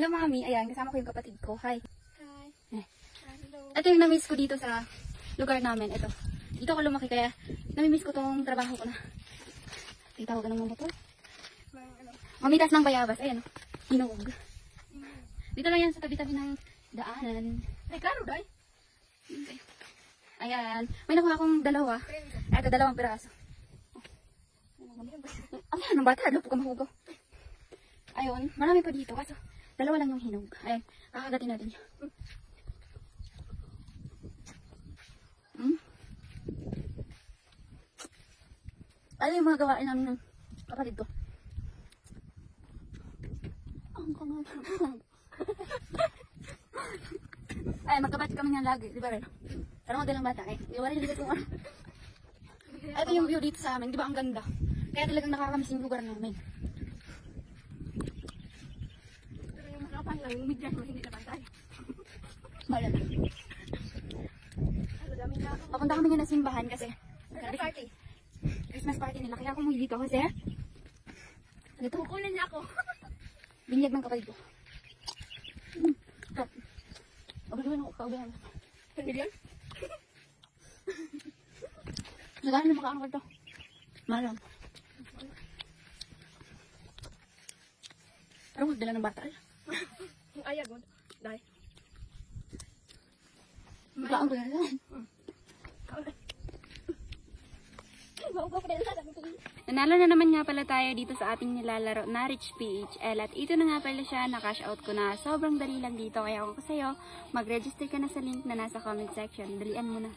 Hello, Mami. Ayan, kasama ko yung kapatid ko. Hi. Hi. Hello. Ito yung na-miss ko dito sa lugar namin. Ito. Dito ako lumaki kaya nami-miss ko tong trabaho ko na. Kita ko ganun mo to. Mamitas ng bayabas. Ayan. Hinog. Dito lang yan sa tabi-tabi ng daanan. Ay, klaro, day. Okay. Ayan. May nakuha akong dalawa. Ito, dalawang piraso. Ayan, ng bata. Lupo ka mahugaw. Ayun. Marami pa dito. Kaso, dalawa lang yung hinog. Ayan. Kakagatin natin yun. Ano yung mga gawain namin ng kapatid ko? Ang kangal. Ay, magkapatid kami nga lagi. Di ba rin? Pero mga dalang bata eh. Di ba rin dito yung ano? Ito yung view dito sa amin. Di ba ang ganda? Kaya talagang nakakamiss yung lugar namin. Pero yung harapan lang, yung midyan mo, hindi naman tayo. Malala. Ano, dami na ako. Papunta kami nga na simbahan kasi Party. Christmas party nila. Kaya ako muli dito kasi ano to? Kukunin niya ako. Binyag ng kapatid ko. Stop. Pagkaluin ako. Paubayan. Hindi yan? Nagano na makaano ko ito? Malam. Pero magdala ng bata. Yung ayag mo. Day. Baka ang gala. Nanalo na naman nga pala tayo dito sa ating nilalaro na Rich PHL at ito na nga pala siya, na-cash out ko na. Sobrang dali lang dito kaya kung sa'yo, mag-register ka na sa link na nasa comment section. Dalian mo na.